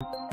Hello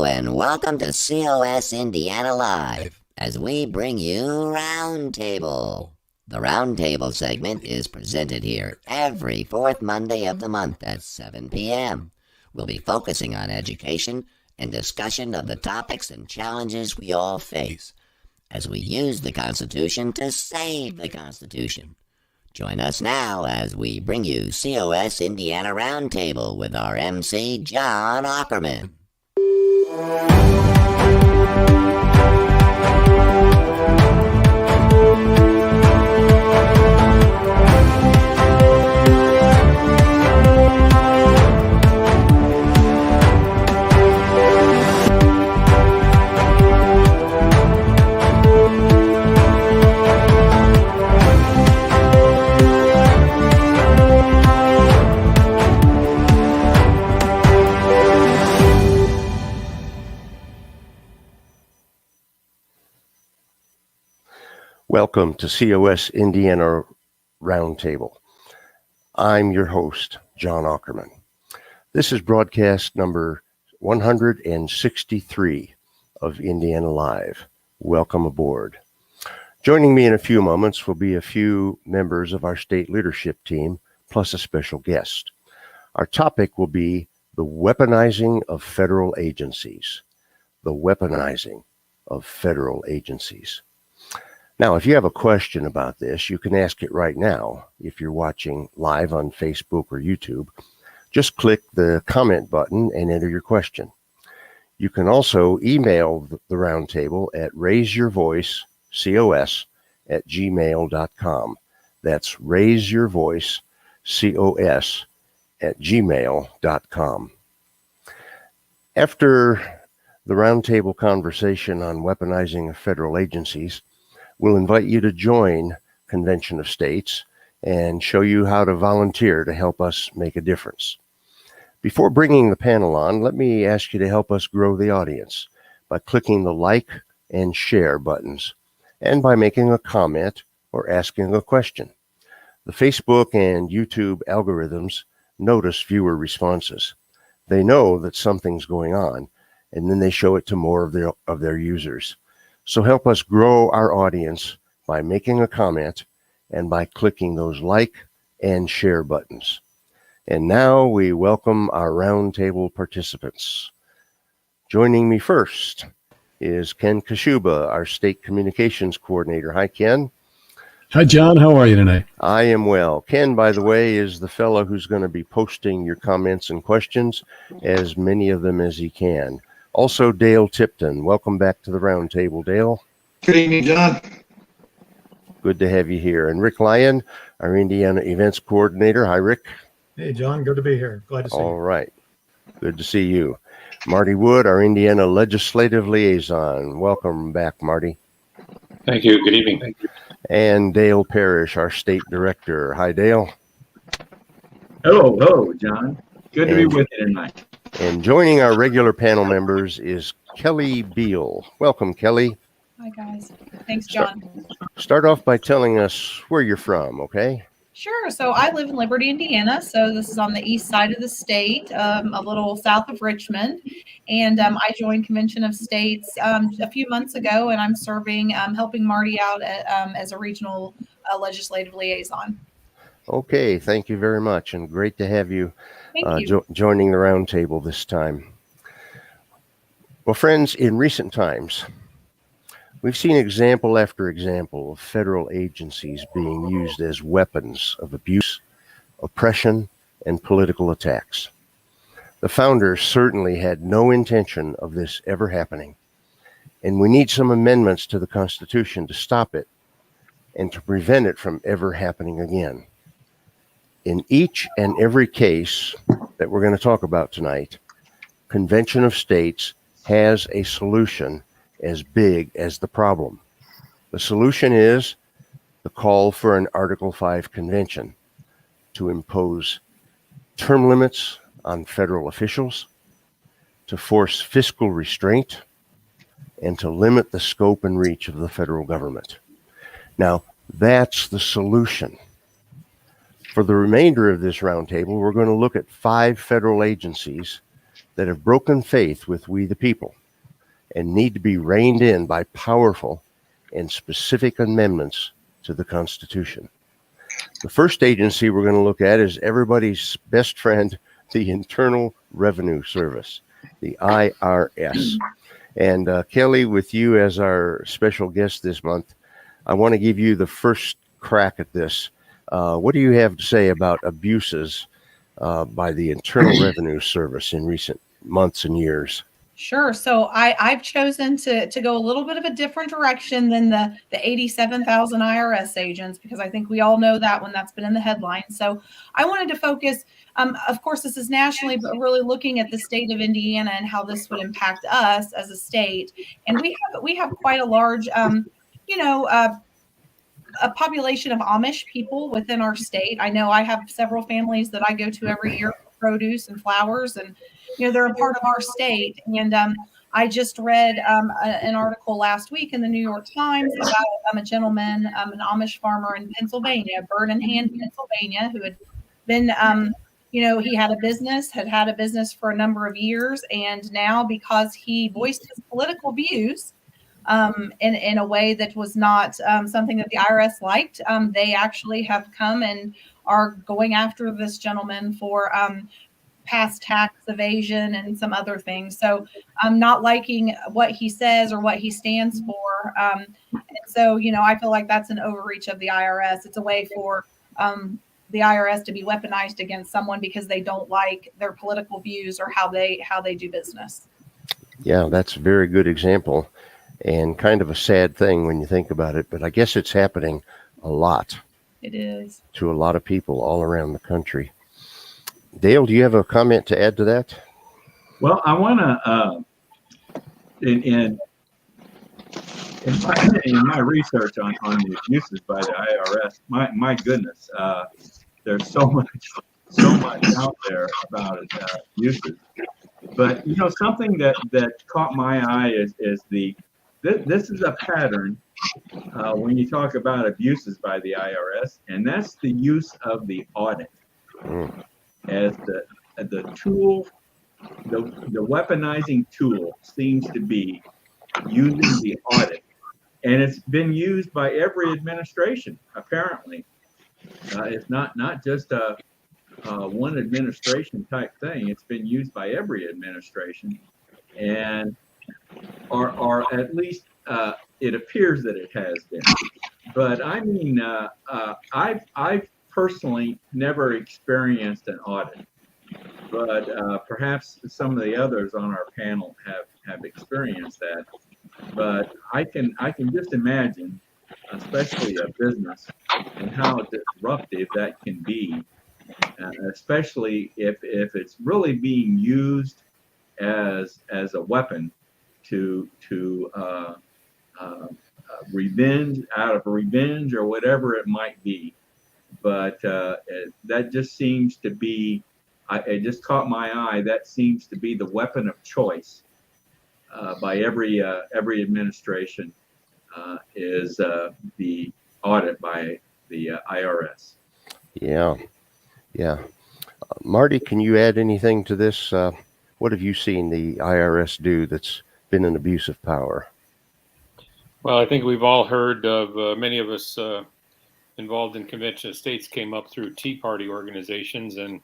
and welcome to COS Indiana Live as we bring you Roundtable. The Roundtable segment is presented here every fourth Monday of the month at 7 p.m. We'll be focusing on education and discussion of the topics and challenges we all face as we use the Constitution to save the Constitution. Join us now as we bring you COS Indiana Roundtable with our MC, John Ackerman. Welcome to COS Indiana Roundtable. I'm your host, John Ackerman. This is broadcast number 163 of Indiana Live. Welcome aboard. Joining me in a few moments will be a few members of our state leadership team, plus a special guest. Our topic will be the weaponizing of federal agencies. The weaponizing of federal agencies. Now, if you have a question about this, you can ask it right now. If you're watching live on Facebook or YouTube, just click the comment button and enter your question. You can also email the roundtable at raiseyourvoicecos@gmail.com. That's raiseyourvoicecos@gmail.com. After the roundtable conversation on weaponizing of federal agencies, we'll invite you to join Convention of States and show you how to volunteer to help us make a difference. Before bringing the panel on, let me ask you to help us grow the audience by clicking the like and share buttons and by making a comment or asking a question. The Facebook and YouTube algorithms notice viewer responses. They know that something's going on, and then they show it to more of their users. So help us grow our audience by making a comment and by clicking those like and share buttons. And now we welcome our roundtable participants. Joining me first is Ken Kashuba, our state communications coordinator. Hi, Ken. Hi, John. How are you tonight? I am well. Ken, by the way, is the fellow who's going to be posting your comments and questions, as many of them as he can. Also, Dale Tipton. Welcome back to the roundtable, Dale. Good evening, John. Good to have you here. And Rick Lyon, our Indiana events coordinator. Hi, Rick. Hey, John. Good to be here. Glad to see you. All right. Good to see you. Marty Wood, our Indiana legislative liaison. Welcome back, Marty. Thank you. Good evening. Thank you. And Dale Parrish, our state director. Hi, Dale. Hello, John. Good to be with you tonight. And joining our regular panel members is Kelly Beal. Welcome, Kelly. Hi, guys. Thanks, John. Start off by telling us where you're from, okay? Sure. So I live in Liberty, Indiana. So this is on the east side of the state, a little south of Richmond. And I joined Convention of States a few months ago, and I'm serving, helping Marty out as a regional legislative liaison. Okay, thank you very much, and great to have you, you. Joining the roundtable this time. Well, friends, in recent times, we've seen example after example of federal agencies being used as weapons of abuse, oppression, and political attacks. The founders certainly had no intention of this ever happening, and we need some amendments to the Constitution to stop it and to prevent it from ever happening again. In each and every case that we're going to talk about tonight, convention of states has a solution as big as the problem. The solution is the call for an Article 5 convention to impose term limits on federal officials, to force fiscal restraint, and to limit the scope and reach of the federal government. Now, that's the solution. For the remainder of this roundtable, we're going to look at 5 federal agencies that have broken faith with we the people and need to be reined in by powerful and specific amendments to the Constitution. The first agency we're going to look at is everybody's best friend, the Internal Revenue Service, the IRS. And Kelly, with you as our special guest this month, I want to give you the first crack at this. What do you have to say about abuses by the Internal Revenue Service in recent months and years? Sure. So I've chosen to go a little bit of a different direction than the 87,000 IRS agents, because I think we all know that one. That's been in the headlines. So I wanted to focus, of course, this is nationally, but really looking at the state of Indiana and how this would impact us as a state. And we have quite a large, a population of Amish people within our state. I know I have several families that I go to every year for produce and flowers, and they're a part of our state. And I just read an article last week in the New York Times about a gentleman, an Amish farmer in Pennsylvania, Bird in Hand, Pennsylvania, who had been, he had a business for a number of years, and now because he voiced his political views in a way that was not something that the IRS liked, they actually have come and are going after this gentleman for past tax evasion and some other things. So I'm not liking what he says or what he stands for. And so, I feel like that's an overreach of the IRS. It's a way for the IRS to be weaponized against someone because they don't like their political views or how they do business. Yeah, that's a very good example and kind of a sad thing when you think about it, but I guess it's happening a lot. It is. To a lot of people all around the country. Dale, do you have a comment to add to that? Well, I want to, in my research on the abuses by the IRS, my goodness, there's so much out there about abuses. But something that caught my eye is this is a pattern when you talk about abuses by the IRS, and that's the use of the audit as the tool. The weaponizing tool seems to be using the audit, and it's been used by every administration. Apparently, it's not just a one administration type thing. It's been used by every administration, and or at least it appears that it has been. But I mean, I've personally never experienced an audit, but perhaps some of the others on our panel have experienced that. But I can just imagine, especially a business, and how disruptive that can be, especially if it's really being used as a weapon to revenge, out of revenge or whatever it might be. But that just seems to be, it just caught my eye, that seems to be the weapon of choice by every administration, is the audit by the IRS. Yeah. Marty, can you add anything to this? What have you seen the IRS do that's been an abuse of power? Well, I think we've all heard of, many of us involved in convention of states came up through Tea Party organizations, and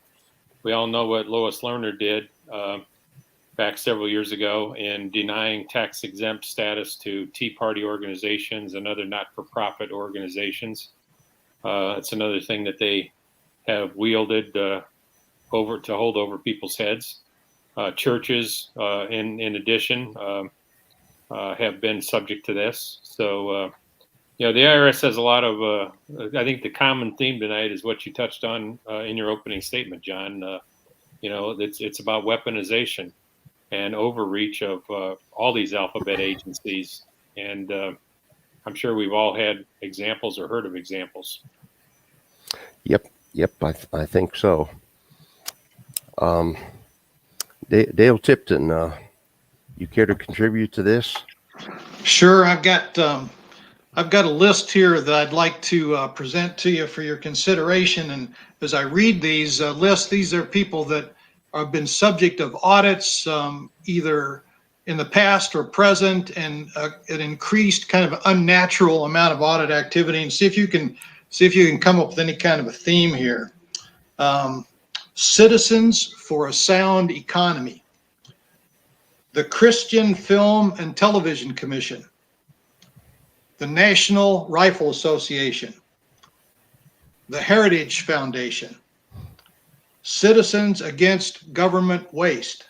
we all know what Lois Lerner did back several years ago in denying tax exempt status to Tea Party organizations and other not-for-profit organizations. It's another thing that they have wielded over to hold over people's heads. Churches, in addition, have been subject to this. So, the IRS has a lot of, I think the common theme tonight is what you touched on in your opening statement, John. It's about weaponization. and overreach of all these alphabet agencies. And I'm sure we've all had examples or heard of examples. Yep, I think so. Dale Tipton, you care to contribute to this? Sure, I've got a list here that I'd like to present to you for your consideration. And as I read these lists, these are people that have been subject of audits, either in the past or present, and an increased kind of unnatural amount of audit activity. And see if you can come up with any kind of a theme here. Citizens for a Sound Economy, the Christian Film and Television Commission, the National Rifle Association, the Heritage Foundation, Citizens Against Government Waste,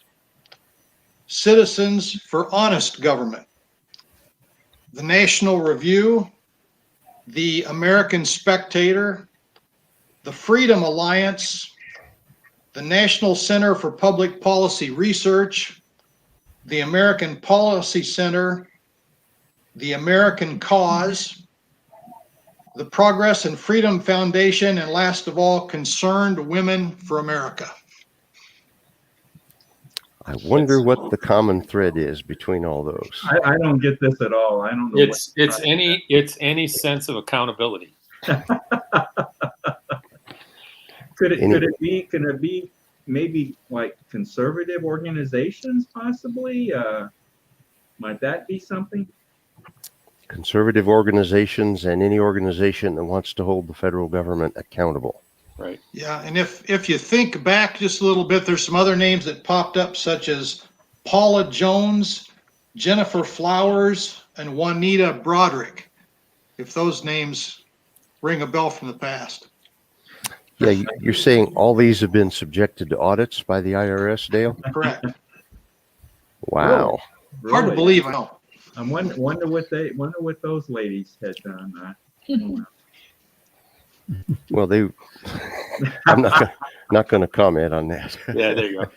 Citizens for Honest Government, the National Review, the American Spectator, the Freedom Alliance, the National Center for Public Policy Research, the American Policy Center, the American COS, the Progress and Freedom Foundation, and last of all, Concerned Women for America. I wonder what the common thread is between all those. I don't get this at all. I don't know. It's any sense of accountability. Could it be maybe like conservative organizations possibly? Might that be something? Conservative organizations and any organization that wants to hold the federal government accountable. Right. Yeah, and if you think back just a little bit, there's some other names that popped up, such as Paula Jones, Jennifer Flowers, and Juanita Broderick, if those names ring a bell from the past. Yeah, you're saying all these have been subjected to audits by the IRS, Dale? Correct. Wow. Really? Hard to believe, I know. I wonder what those ladies had done. Well, I'm not going to comment on that. Yeah, there you go.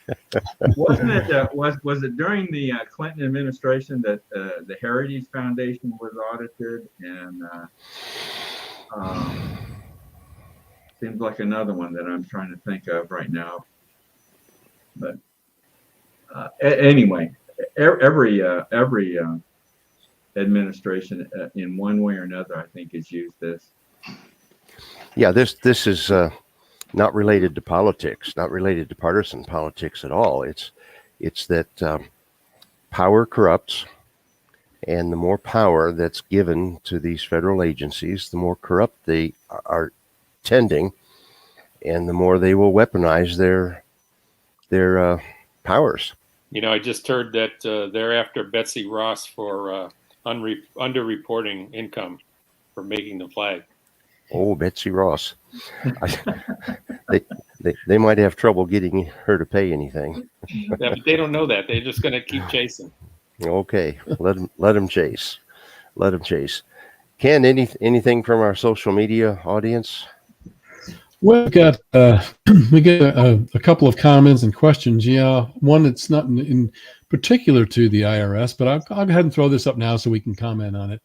Wasn't it was it during the Clinton administration that the Heritage Foundation was audited, and seems like another one that I'm trying to think of right now. But anyway, every administration in one way or another, I think, has used this. Yeah, this is not related to politics, not related to partisan politics at all. It's that power corrupts, and the more power that's given to these federal agencies, the more corrupt they are tending, and the more they will weaponize their powers. You know, I just heard that they're after Betsy Ross for underreporting income for making the flag. Oh, Betsy Ross. They might have trouble getting her to pay anything. Yeah, but they don't know that. They're just going to keep chasing. Okay, let them chase. Let them chase. Ken, anything from our social media audience? Well, we got a couple of comments and questions. Yeah, one that's not in particular to the IRS, but I'll go ahead and throw this up now so we can comment on it.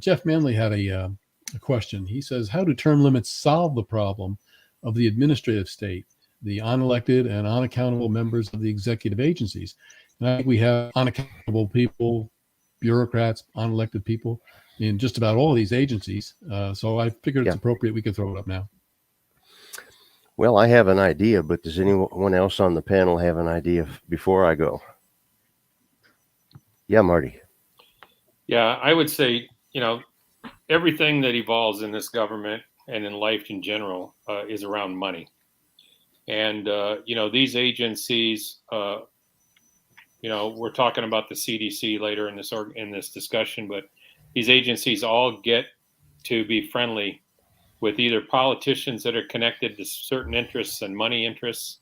Jeff Manley had a question. He says, how do term limits solve the problem of the administrative state, the unelected and unaccountable members of the executive agencies? And I think we have unaccountable people, bureaucrats, unelected people in just about all of these agencies. So I figured it's appropriate we could throw it up now. Well, I have an idea, but does anyone else on the panel have an idea before I go? Yeah, Marty. Yeah, I would say, everything that evolves in this government and in life in general is around money. And, these agencies, we're talking about the CDC later in this discussion, but these agencies all get to be friendly with either politicians that are connected to certain interests and money interests,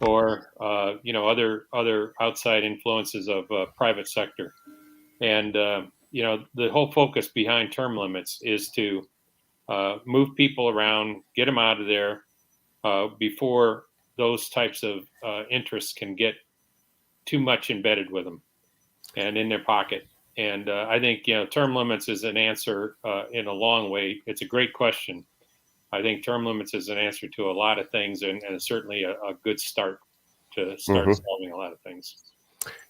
or other outside influences of private sector. And the whole focus behind term limits is to move people around, get them out of there before those types of interests can get too much embedded with them and in their pocket. And I think, term limits is an answer in a long way. It's a great question. I think term limits is an answer to a lot of things, and certainly a good start to start solving a lot of things.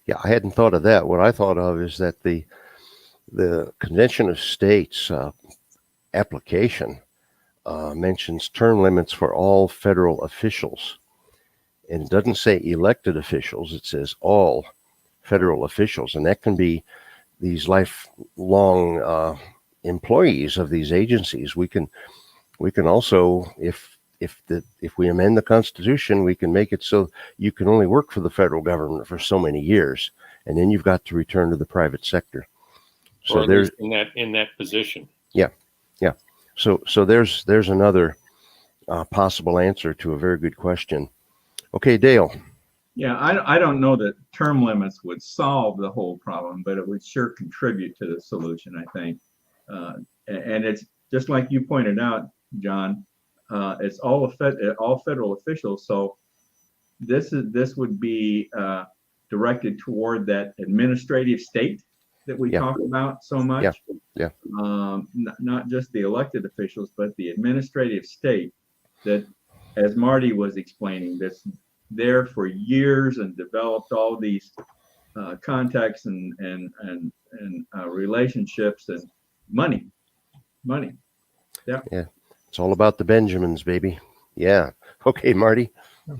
Yeah, I hadn't thought of that. What I thought of is that the Convention of States application mentions term limits for all federal officials. And it doesn't say elected officials, it says all federal officials. And that can be these lifelong employees of these agencies. We can also, if we amend the Constitution, we can make it so you can only work for the federal government for so many years, and then you've got to return to the private sector. So or there's in that position. Yeah. So there's another possible answer to a very good question. Okay, Dale. Yeah, I don't know that term limits would solve the whole problem, but it would sure contribute to the solution, I think. And it's just like you pointed out, John. It's all federal officials, so this would be directed toward that administrative state that we talk about so much. Yeah. Not just the elected officials, but the administrative state that, as Marty was explaining, that's there for years and developed all these contacts and relationships and money. Yeah. It's all about the Benjamins, baby. Yeah. Okay, Marty.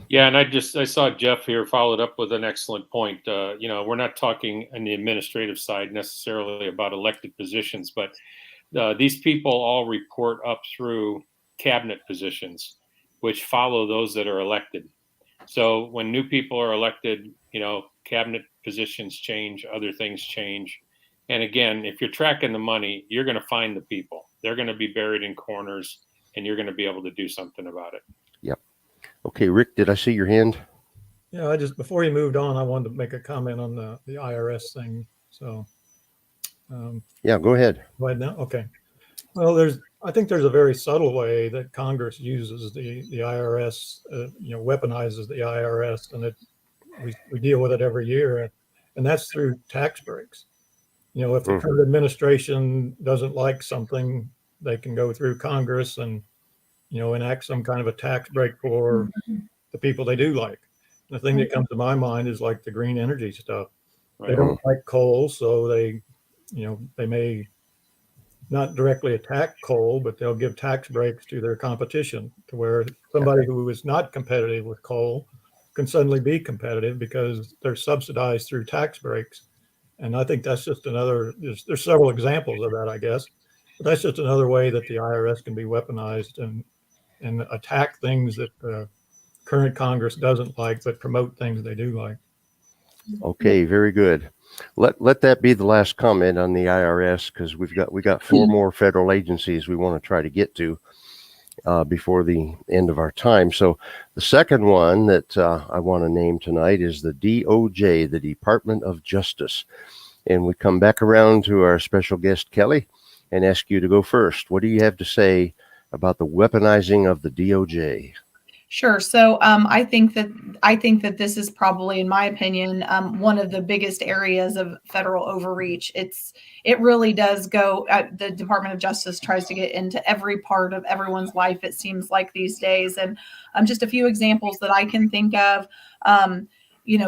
Yeah, and I saw Jeff here followed up with an excellent point. We're not talking on the administrative side necessarily about elected positions, but these people all report up through cabinet positions, which follow those that are elected. So when new people are elected, cabinet positions change, other things change. And again, if you're tracking the money, you're going to find the people. They're going to be buried in corners, and you're going to be able to do something about it. Yep. Okay, Rick, did I see your hand? Yeah, before you moved on, I wanted to make a comment on the IRS thing. So, yeah, go ahead. Go ahead now. Okay. Well, I think there's a very subtle way that Congress uses the IRS, weaponizes the IRS, and we deal with it every year, and that's through tax breaks. If the current administration doesn't like something, they can go through Congress and enact some kind of a tax break for the people they do like. And the thing that comes to my mind is like the green energy stuff. Right. They don't like coal, so they may not directly attack coal, but they'll give tax breaks to their competition, to where somebody who is not competitive with coal can suddenly be competitive because they're subsidized through tax breaks. And I think that's just there's several examples of that, I guess. But that's just another way that the IRS can be weaponized and attack things that the current Congress doesn't like, but promote things they do like. Okay, very good. Let that be the last comment on the IRS, because we got 4 more federal agencies we want to try to get to before the end of our time. So the second one that I want to name tonight is the DOJ, the Department of Justice. And we come back around to our special guest, Kelly, and ask you to go first. What do you have to say about the weaponizing of the DOJ? Sure. So I think that this is probably, in my opinion, one of the biggest areas of federal overreach. It really does go. The Department of Justice tries to get into every part of everyone's life, it seems like these days. And just a few examples that I can think of.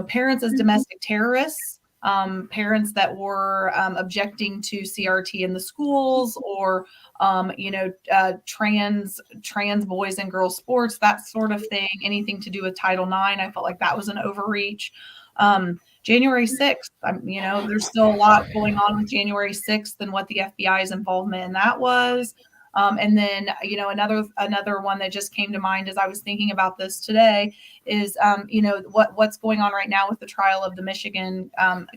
Parents as domestic terrorists. Parents that were objecting to CRT in the schools, or trans boys and girls sports, that sort of thing. Anything to do with Title IX, I felt like that was an overreach. January 6th, there's still a lot going on with January 6th and what the FBI's involvement in that was. And then, another one that just came to mind as I was thinking about this today is, what's going on right now with the trial of the Michigan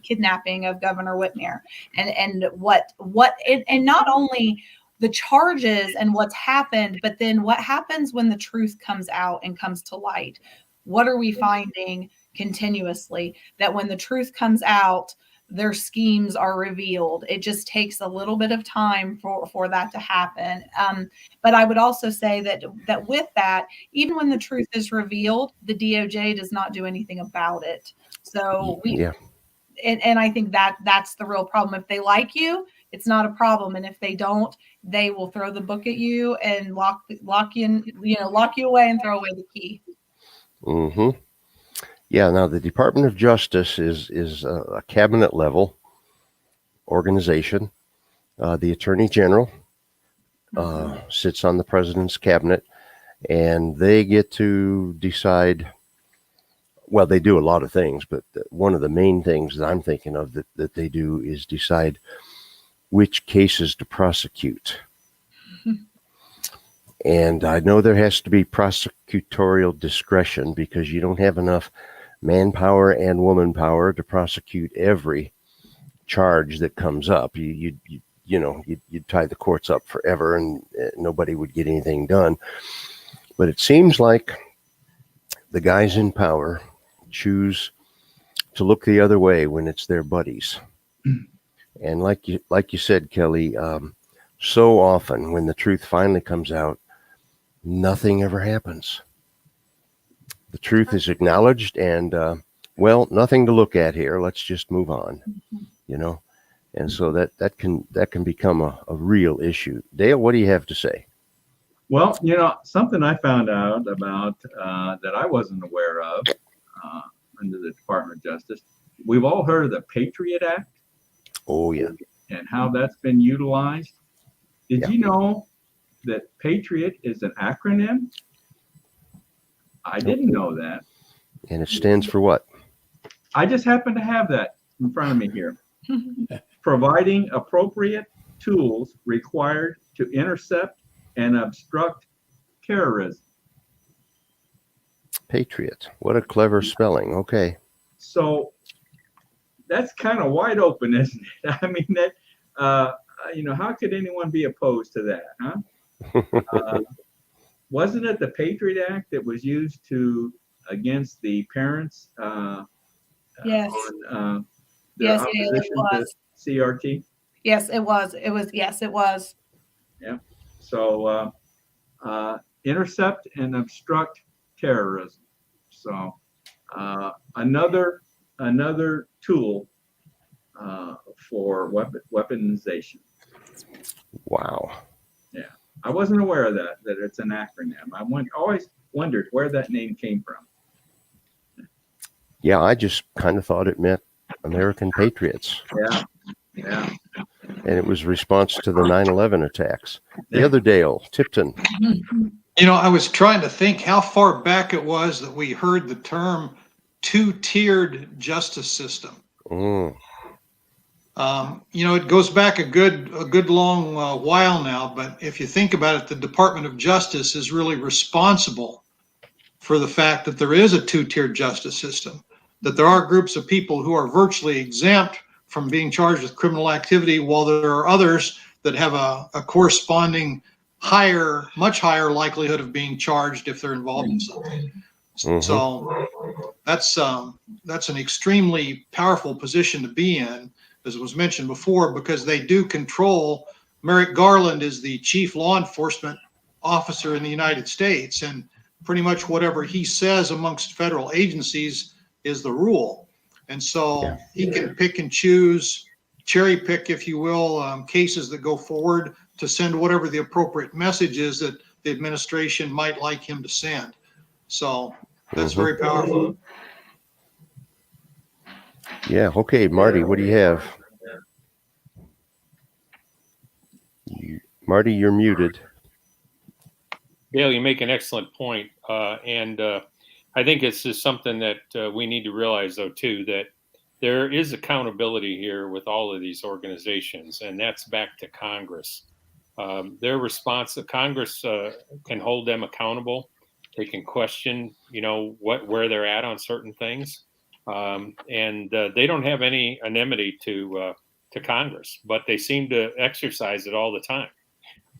kidnapping of Governor Whitmer, and not only the charges and what's happened, but then what happens when the truth comes out and comes to light. What are we finding continuously? That when the truth comes out, their schemes are revealed. It just takes a little bit of time for that to happen. But I would also say that with that, even when the truth is revealed, the DOJ does not do anything about it. So we, Yeah. and I think that's the real problem. If they like you, it's not a problem. And if they don't, they will throw the book at you and lock you away and throw away the key. Mm-hmm. Yeah. Now, the Department of Justice is a cabinet level organization. The Attorney General sits on the president's cabinet, and they get to decide. Well, they do a lot of things, but one of the main things that I'm thinking of that they do is decide which cases to prosecute. And I know there has to be prosecutorial discretion because you don't have enough manpower and woman power to prosecute every charge that comes up. You'd tie the courts up forever and nobody would get anything done. But it seems like the guys in power choose to look the other way when it's their buddies. And like you said, Kelly, so often when the truth finally comes out, nothing ever happens. The truth is acknowledged and, nothing to look at here. Let's just move on, And so that can become a real issue. Dale, what do you have to say? Well, something I found out about that I wasn't aware of under the Department of Justice. We've all heard of the Patriot Act. Oh, yeah. And how that's been utilized. Did Yeah. you know that Patriot is an acronym? I didn't know that. And it stands for what? I just happen to have that in front of me here. Providing appropriate tools required to intercept and obstruct terrorism. Patriot. What a clever spelling. Okay. So that's kind of wide open, isn't it? I mean, that how could anyone be opposed to that, huh? Wasn't it the Patriot Act that was used against the parents Yes. on their Yes, opposition to CRT? Yes, it was. Yes, it was. Yeah. So intercept and obstruct terrorism. So another tool for weaponization. Wow. Yeah, I wasn't aware of that it's an acronym. I always wondered where that name came from. Yeah, I just kind of thought it meant American patriots. Yeah. And it was a response to the 9/11 attacks. The other Dale, Tipton. I was trying to think how far back it was that we heard the term two-tiered justice system. Mm. It goes back a good long while now, but if you think about it, the Department of Justice is really responsible for the fact that there is a two-tiered justice system, that there are groups of people who are virtually exempt from being charged with criminal activity, while there are others that have a corresponding much higher likelihood of being charged if they're involved in something. Mm-hmm. So that's an extremely powerful position to be in, as was mentioned before, because they do control. Merrick Garland is the chief law enforcement officer in the United States, and pretty much whatever he says amongst federal agencies is the rule. And so he can pick and choose, cherry pick, if you will, cases that go forward to send whatever the appropriate message is that the administration might like him to send. So that's very powerful. Yeah. Okay, Marty, what do you have? Marty, you're muted. Dale, you make an excellent point. And I think it's just something that we need to realize, though, too, that there is accountability here with all of these organizations, and that's back to Congress. Their response to Congress can hold them accountable. They can question, where they're at on certain things. And they don't have any enmity to Congress, but they seem to exercise it all the time.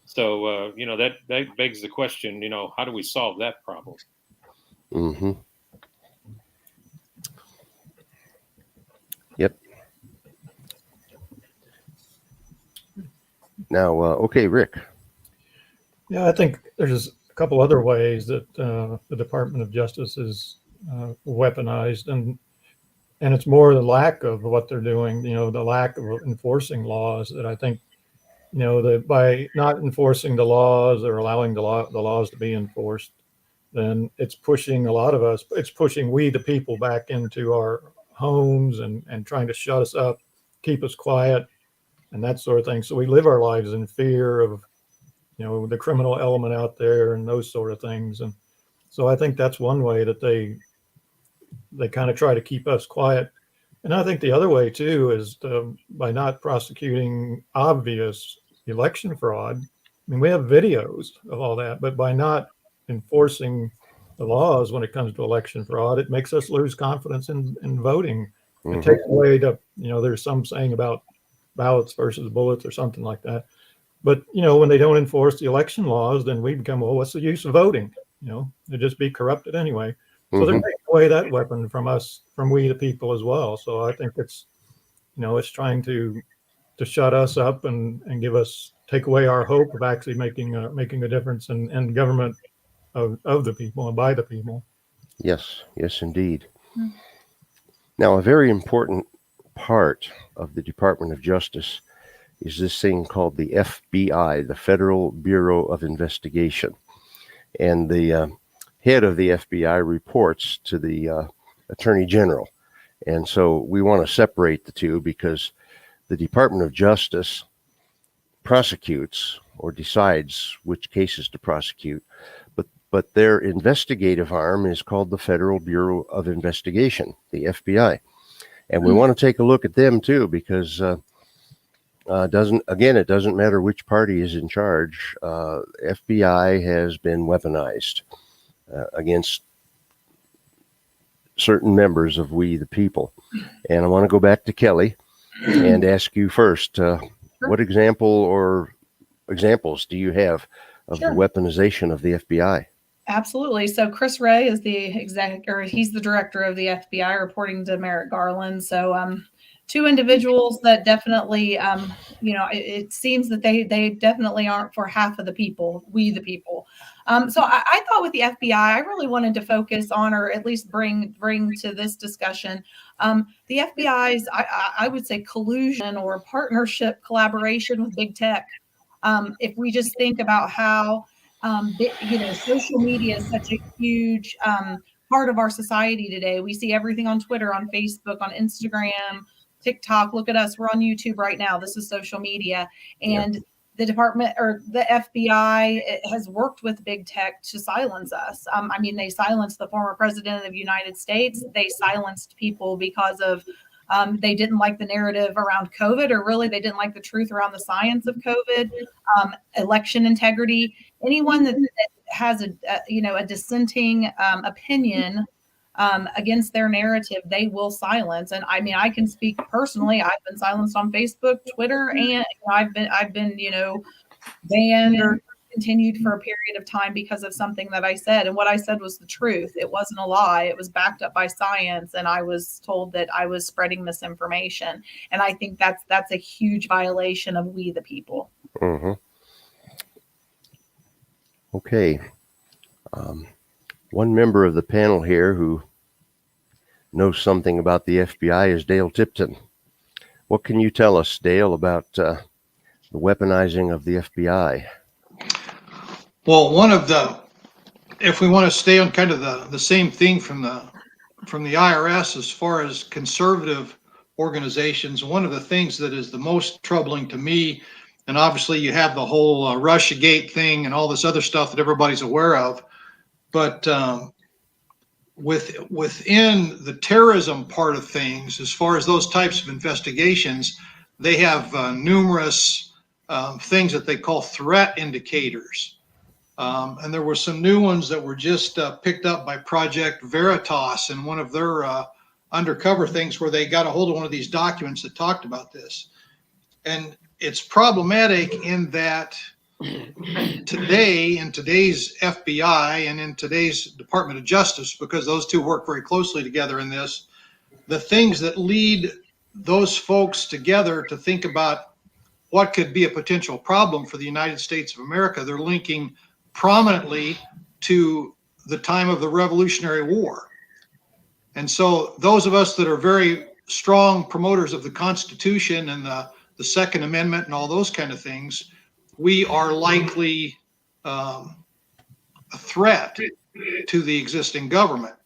So, that begs the question, how do we solve that problem? Mm-hmm. Yep. Now, okay, Rick. Yeah, I think there's a couple other ways that the Department of Justice is weaponized, and and it's more the lack of what they're doing, the lack of enforcing laws that I think, that by not enforcing the laws or allowing the laws to be enforced, then it's pushing a lot of us, it's pushing we, the people, back into our homes and trying to shut us up, keep us quiet, and that sort of thing. So we live our lives in fear of, the criminal element out there and those sort of things. And so I think that's one way that they kind of try to keep us quiet. And I think the other way too is by not prosecuting obvious election fraud. I mean, we have videos of all that, but by not enforcing the laws when it comes to election fraud, it makes us lose confidence in voting. It takes away there's some saying about ballots versus bullets or something like that. But, when they don't enforce the election laws, then we become, well, what's the use of voting? They'd just be corrupted anyway. So they're taking away that weapon from us, from we the people as well. So I think it's, it's trying to shut us up and take away our hope of actually making a difference in government of the people and by the people. Yes, indeed. Now, a very important part of the Department of Justice is this thing called the FBI, the Federal Bureau of Investigation. And the head of the FBI reports to the Attorney General. And so we want to separate the two because the Department of Justice prosecutes or decides which cases to prosecute, but their investigative arm is called the Federal Bureau of Investigation, the FBI. And we want to take a look at them too, because it doesn't matter which party is in charge. FBI has been weaponized against certain members of we the people. And I want to go back to Kelly and ask you first, what examples do you have of the weaponization of the FBI? Absolutely. So Chris Wray is he's the director of the FBI, reporting to Merrick Garland. So two individuals that definitely, it seems that they definitely aren't for half of the people, we the people. So I thought with the FBI, I really wanted to focus on, or at least bring to this discussion, the FBI's, I would say, collusion or partnership collaboration with big tech. If we just think about how, social media is such a huge part of our society today. We see everything on Twitter, on Facebook, on Instagram, TikTok. Look at us. We're on YouTube right now. This is social media. And the department, or the FBI, has worked with big tech to silence us. They silenced the former president of the United States. They silenced people because of they didn't like the narrative around COVID, or really they didn't like the truth around the science of COVID, election integrity. Anyone that has a dissenting opinion against their narrative, they will silence. And I can speak personally. I've been silenced on Facebook, Twitter, and I've been banned or continued for a period of time because of something that I said. And what I said was the truth. It wasn't a lie. It was backed up by science. And I was told that I was spreading misinformation. And I think that's a huge violation of we the people. Mm-hmm. Okay. One member of the panel here who knows something about the FBI is Dale Tipton. What can you tell us, Dale, about the weaponizing of the FBI? Well, if we want to stay on kind of the same thing from the IRS as far as conservative organizations, one of the things that is the most troubling to me, and obviously you have the whole Russiagate thing and all this other stuff that everybody's aware of, but within the terrorism part of things, as far as those types of investigations, they have numerous things that they call threat indicators. And there were some new ones that were just picked up by Project Veritas in one of their undercover things, where they got a hold of one of these documents that talked about this. And it's problematic in that today, in today's FBI and in today's Department of Justice, because those two work very closely together in this, the things that lead those folks together to think about what could be a potential problem for the United States of America, they're linking prominently to the time of the Revolutionary War. And so those of us that are very strong promoters of the Constitution and the Second Amendment and all those kind of things, we are likely a threat to the existing government.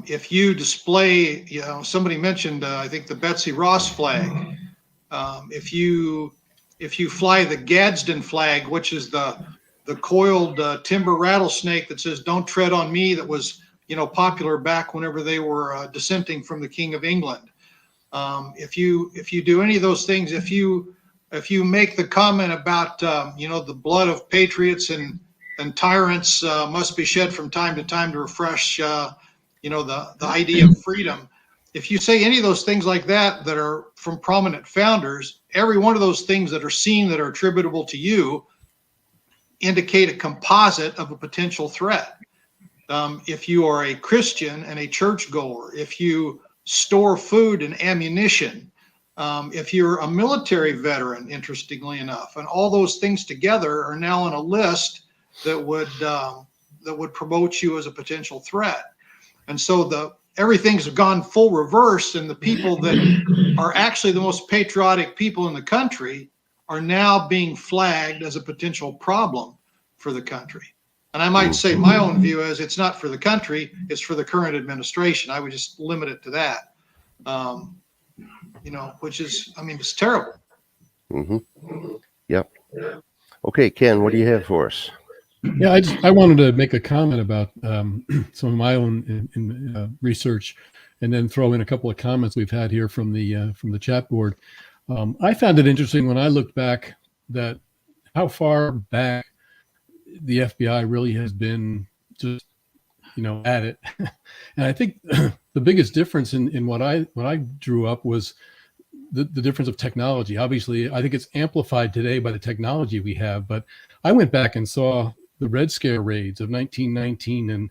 If you display, somebody mentioned, I think the Betsy Ross flag. If you fly the Gadsden flag, which is the coiled timber rattlesnake that says "Don't tread on me," that was popular back whenever they were dissenting from the King of England. If you do any of those things, if you make the comment about the blood of patriots and tyrants must be shed from time to time to refresh the idea of freedom. If you say any of those things like that are from prominent founders, every one of those things that are seen that are attributable to you indicate a composite of a potential threat. If you are a Christian and a churchgoer, if you store food and ammunition, if you're a military veteran, interestingly enough, and all those things together are now on a list that would promote you as a potential threat. And so everything's gone full reverse, and the people that are actually the most patriotic people in the country are now being flagged as a potential problem for the country. And I might say my own view is it's not for the country, it's for the current administration. I would just limit it to that, which is, it's terrible. Mm-hmm. Yep. Okay, Ken, what do you have for us? Yeah, I wanted to make a comment about some of my own research, and then throw in a couple of comments we've had here from the chat board. I found it interesting when I looked back that how far back the FBI really has been just at it, and I think the biggest difference in what I drew up was the difference of technology. Obviously, I think it's amplified today by the technology we have, but I went back and saw the Red Scare raids of 1919 and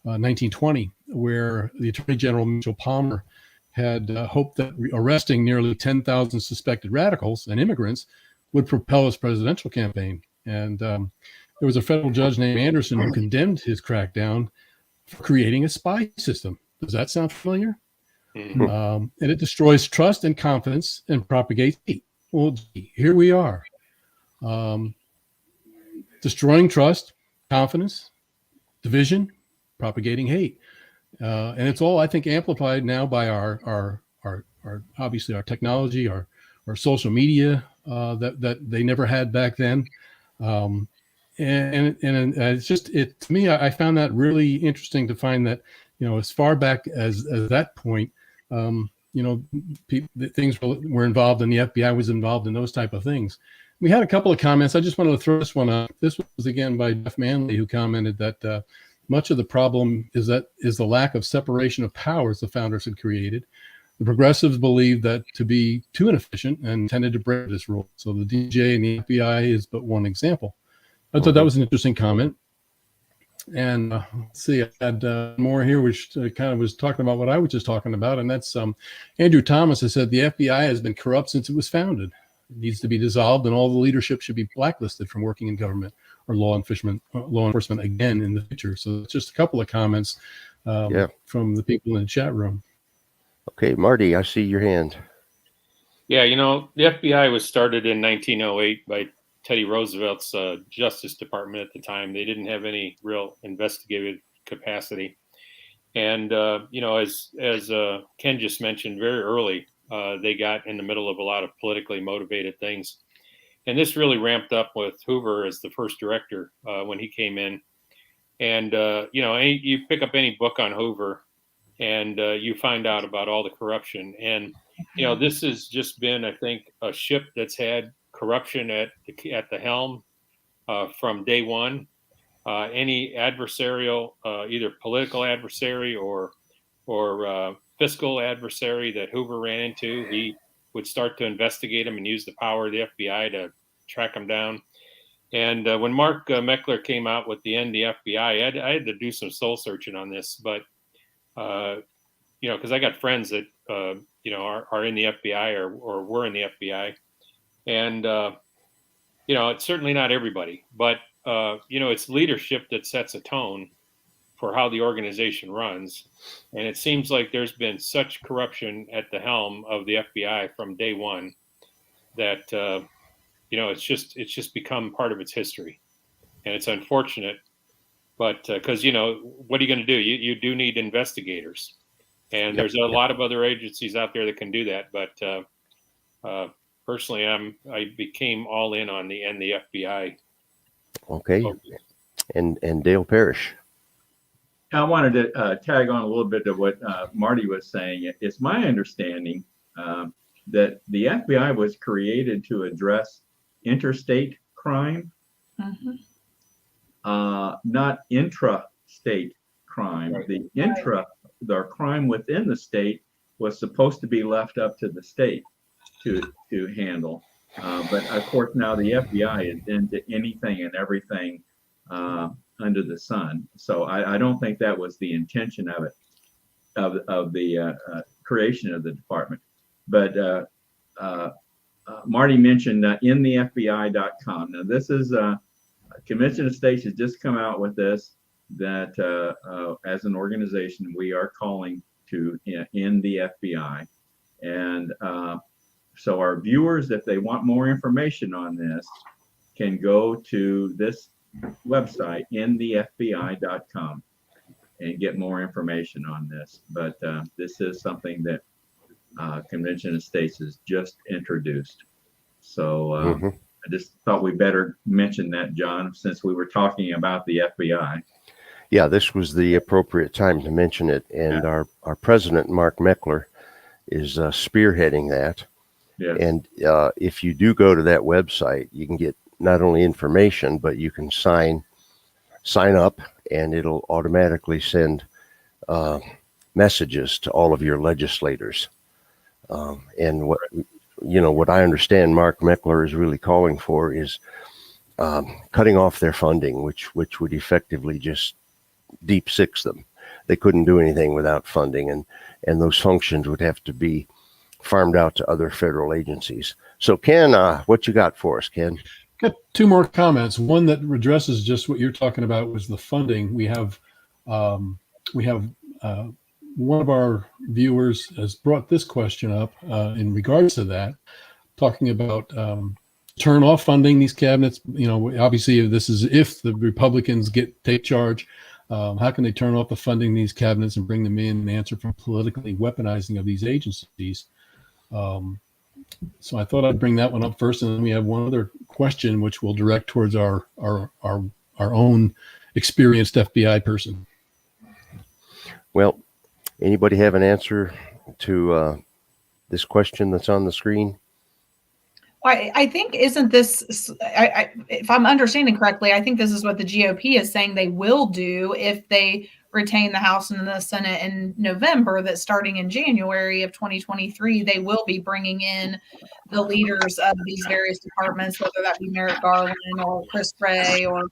1920, where the Attorney General Mitchell Palmer had hoped that arresting nearly 10,000 suspected radicals and immigrants would propel his presidential campaign. And there was a federal judge named Anderson who condemned his crackdown for creating a spy system. Does that sound familiar? And it destroys trust and confidence and propagates hate. Well, here we are. Destroying trust, confidence, division, propagating hate, and it's all, I think, amplified now by our obviously our technology, our social media that they never had back then, and it's just to me, I found that really interesting to find that as far back as that point, things were involved, and the FBI was involved in those type of things. We had a couple of comments. I just wanted to throw this one up. This was again by Jeff Manley, who commented that much of the problem is the lack of separation of powers the founders had created. The progressives believed that to be too inefficient and tended to break this rule. So the DJ and the FBI is but one example. I thought that was an interesting comment. And let's see, I had more here, which kind of was talking about what I was just talking about. And that's Andrew Thomas has said the FBI has been corrupt since it was founded. It needs to be dissolved, and all the leadership should be blacklisted from working in government or law enforcement again in the future. So it's just a couple of comments from the people in the chat room. Okay, Marty, I see your hand. Yeah, the FBI was started in 1908 by Teddy Roosevelt's Justice Department at the time. They didn't have any real investigative capacity. And, as Ken just mentioned, very early, they got in the middle of a lot of politically motivated things. And this really ramped up with Hoover as the first director when he came in. And, you pick up any book on Hoover and you find out about all the corruption. And, this has just been, I think, a ship that's had corruption at the helm from day one. Any adversarial, either political adversary or fiscal adversary that Hoover ran into, he would start to investigate them and use the power of the FBI to track them down. And when Mark Meckler came out with the End the FBI, I had to do some soul searching on this, but because I got friends that are in the FBI or were in the FBI, and it's certainly not everybody, but it's leadership that sets a tone for how the organization runs. And it seems like there's been such corruption at the helm of the FBI from day one that, it's just become part of its history. And it's unfortunate, but because, what are you going to do? You do need investigators. And there's a lot of other agencies out there that can do that. But personally, I became all in on the FBI. Okay. And Dale Parrish. I wanted to tag on a little bit to what Marty was saying. It's my understanding that the FBI was created to address interstate crime, not intra-state crime. Right. The crime within the state was supposed to be left up to the state to handle. But of course now the FBI is into anything and everything under the sun. So I don't think that was the intention of it, of the creation of the department. But Marty mentioned inthefbi.com. Now this is Convention of States has just come out with this, that as an organization we are calling to end the FBI. And so our viewers, if they want more information on this, can go to this website, inthefbi.com, and get more information on this. But this is something that Convention of States has just introduced. So I just thought we better mention that, John, since we were talking about the FBI. Yeah, this was the appropriate time to mention it. And our president, Mark Meckler, is spearheading that. Yes. And if you do go to that website, you can get not only information, but you can sign up, and it'll automatically send messages to all of your legislators. And what I understand Mark Meckler is really calling for is cutting off their funding, which would effectively just deep six them. They couldn't do anything without funding, and those functions would have to be farmed out to other federal agencies. So Ken, what you got for us, Ken? Got two more comments. One that addresses just what you're talking about was the funding. We have one of our viewers has brought this question up in regards to that, talking about turn off funding these cabinets. Obviously this is if the Republicans take charge. How can they turn off the funding these cabinets and bring them in and answer for politically weaponizing of these agencies? So I thought I'd bring that one up first, and then we have one other question which we'll direct towards our own experienced FBI person. Well, anybody have an answer to this question that's on the screen? I think, isn't this, if I'm understanding correctly, I think this is what the GOP is saying they will do if they retain the House and the Senate in November, that starting in January of 2023, they will be bringing in the leaders of these various departments, whether that be Merrick Garland or Chris Wray or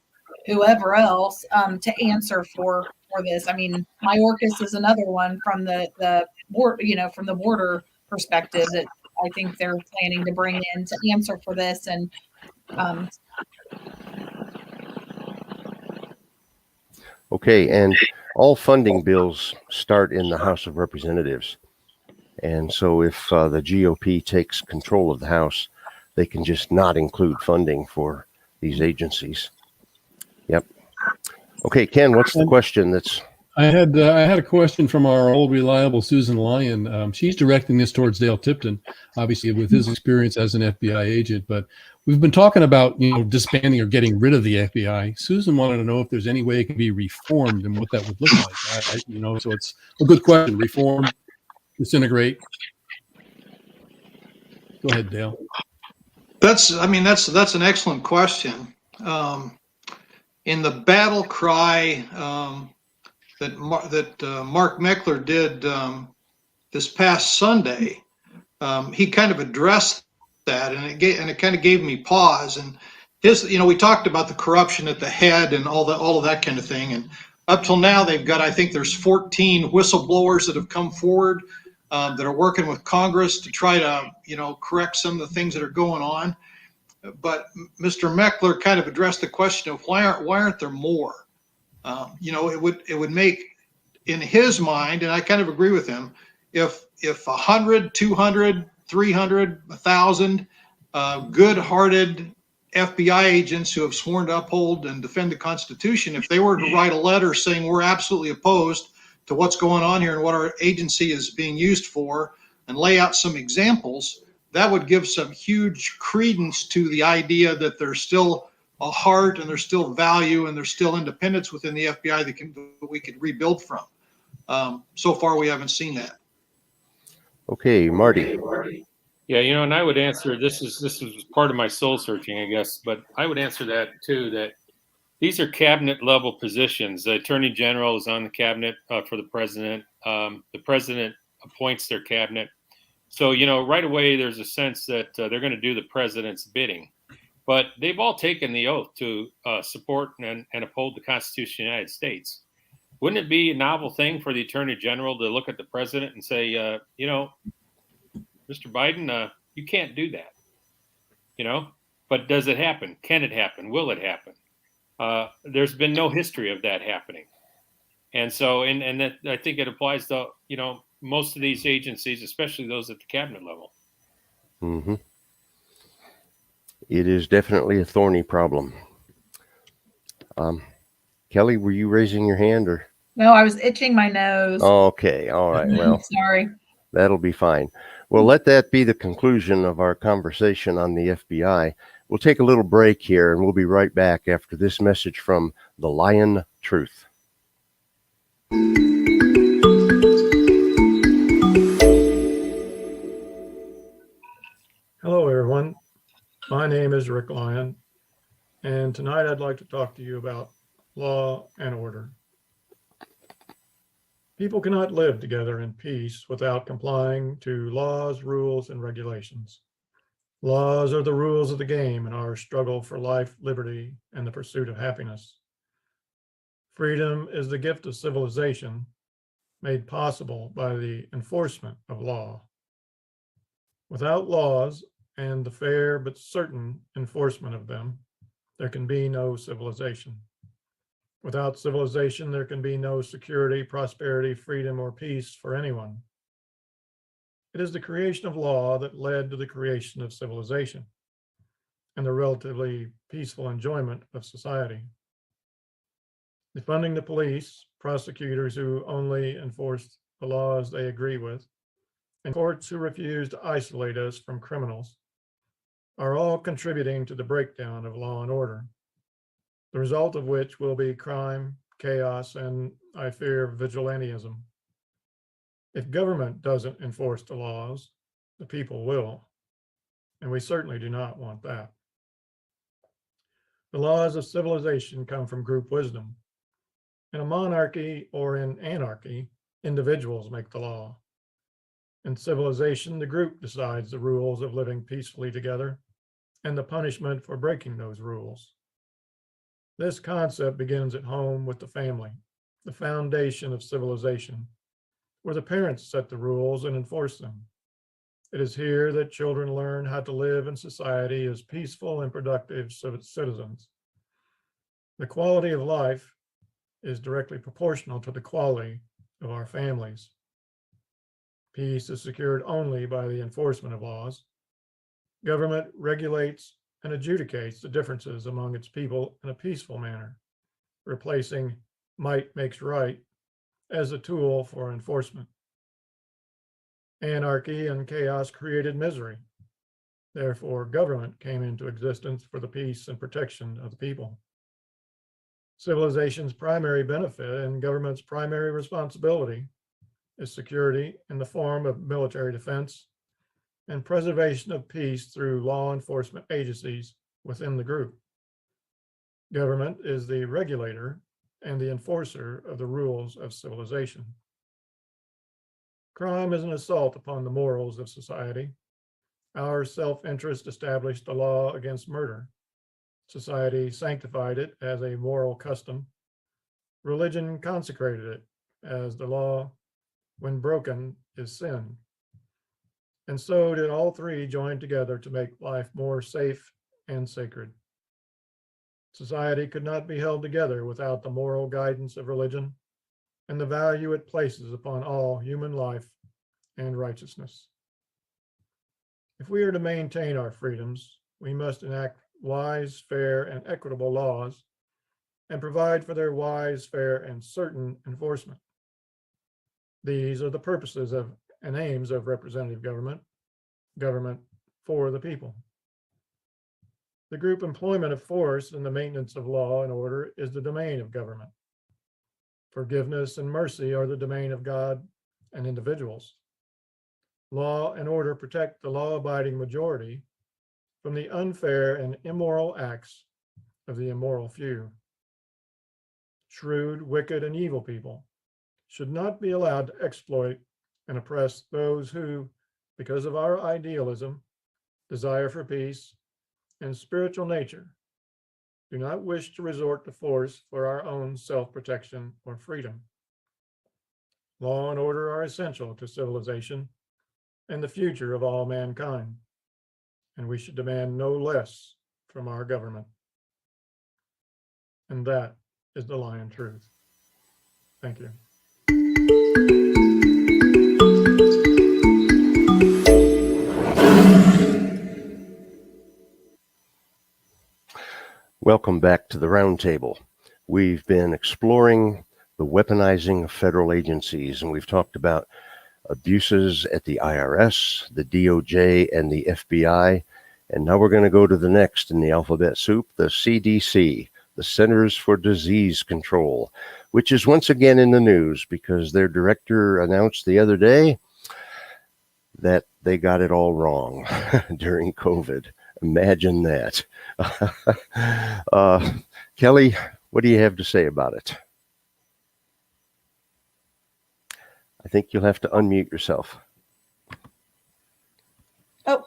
whoever else, to answer for this. I mean, Mayorkas is another one from the border perspective that I think they're planning to bring in to answer for this. And okay, and all funding bills start in the House of Representatives. And so if the GOP takes control of the House, they can just not include funding for these agencies. Yep. Okay, Ken, what's the question that's... I had a question from our old reliable Susan Lyon. She's directing this towards Dale Tipton, obviously with his experience as an FBI agent. But we've been talking about disbanding or getting rid of the FBI. Susan wanted to know if there's any way it can be reformed and what that would look like. So it's a good question. Reform, disintegrate. Go ahead, Dale. That's an excellent question. In the battle cry that Mark Meckler did this past Sunday, he kind of addressed that, and it kind of gave me pause. And we talked about the corruption at the head and all of that kind of thing. And up till now, they've got, I think there's 14 whistleblowers that have come forward that are working with Congress to try to correct some of the things that are going on. But Mr. Meckler kind of addressed the question of why aren't there more? It would make, in his mind, and I kind of agree with him, if 100, 200, 300, 1,000 good-hearted FBI agents who have sworn to uphold and defend the Constitution, if they were to write a letter saying we're absolutely opposed to what's going on here and what our agency is being used for, and lay out some examples, that would give some huge credence to the idea that there's still a heart and there's still value and there's still independence within the FBI that we could rebuild from. So far, we haven't seen that. Okay, Marty. Yeah, and I would answer, this is part of my soul searching, I guess, but I would answer that too, that these are cabinet level positions. The Attorney General is on the cabinet for the president. The president appoints their cabinet. So, right away, there's a sense that they're going to do the president's bidding. But they've all taken the oath to support and uphold the Constitution of the United States. Wouldn't it be a novel thing for the Attorney General to look at the president and say, Mr. Biden, you can't do that, But does it happen? Can it happen? Will it happen? There's been no history of that happening. And so, and that, I think it applies to, most of these agencies, especially those at the cabinet level. Mm-hmm. It is definitely a thorny problem. Kelly, were you raising your hand or? No, I was itching my nose. Okay. All right. Well, sorry. That'll be fine. Well, let that be the conclusion of our conversation on the FBI. We'll take a little break here and we'll be right back after this message from the Lion Truth. Hello, everyone. My name is Rick Lyon, and tonight I'd like to talk to you about law and order. People cannot live together in peace without complying to laws, rules, and regulations. Laws are the rules of the game in our struggle for life, liberty, and the pursuit of happiness. Freedom is the gift of civilization made possible by the enforcement of law. Without laws and the fair but certain enforcement of them, there can be no civilization. Without civilization, there can be no security, prosperity, freedom, or peace for anyone. It is the creation of law that led to the creation of civilization and the relatively peaceful enjoyment of society. Defunding the police, prosecutors who only enforce the laws they agree with, and courts who refuse to isolate us from criminals are all contributing to the breakdown of law and order, the result of which will be crime, chaos, and, I fear, vigilantism. If government doesn't enforce the laws, the people will, and we certainly do not want that. The laws of civilization come from group wisdom. In a monarchy or in anarchy, individuals make the law. In civilization, the group decides the rules of living peacefully together and the punishment for breaking those rules. This concept begins at home with the family, the foundation of civilization, where the parents set the rules and enforce them. It is here that children learn how to live in society as peaceful and productive citizens. The quality of life is directly proportional to the quality of our families. Peace is secured only by the enforcement of laws. Government regulates and adjudicates the differences among its people in a peaceful manner, replacing might makes right as a tool for enforcement. Anarchy and chaos created misery. Therefore, government came into existence for the peace and protection of the people. Civilization's primary benefit and government's primary responsibility is security in the form of military defense and preservation of peace through law enforcement agencies within the group. Government is the regulator and the enforcer of the rules of civilization. Crime is an assault upon the morals of society. Our self-interest established the law against murder. Society sanctified it as a moral custom. Religion consecrated it as the law, when broken, is sin. And so did all three join together to make life more safe and sacred. Society could not be held together without the moral guidance of religion and the value it places upon all human life and righteousness. If we are to maintain our freedoms, we must enact wise, fair, and equitable laws and provide for their wise, fair, and certain enforcement. These are the purposes of and aims of representative government, government for the people. The group employment of force and the maintenance of law and order is the domain of government. Forgiveness and mercy are the domain of God and individuals. Law and order protect the law-abiding majority from the unfair and immoral acts of the immoral few. Shrewd, wicked, and evil people should not be allowed to exploit and oppress those who, because of our idealism, desire for peace, and spiritual nature, do not wish to resort to force for our own self-protection or freedom. Law and order are essential to civilization and the future of all mankind, and we should demand no less from our government. And that is the Lion Truth. Thank you. Welcome back to the Roundtable. We've been exploring the weaponizing of federal agencies, and we've talked about abuses at the IRS, the DOJ, and the FBI. And now we're going to go to the next in the alphabet soup, the CDC, the Centers for Disease Control, which is once again in the news because their director announced the other day that they got it all wrong during COVID. Imagine that. Kelly, what do you have to say about it? I think you'll have to unmute yourself. Oh,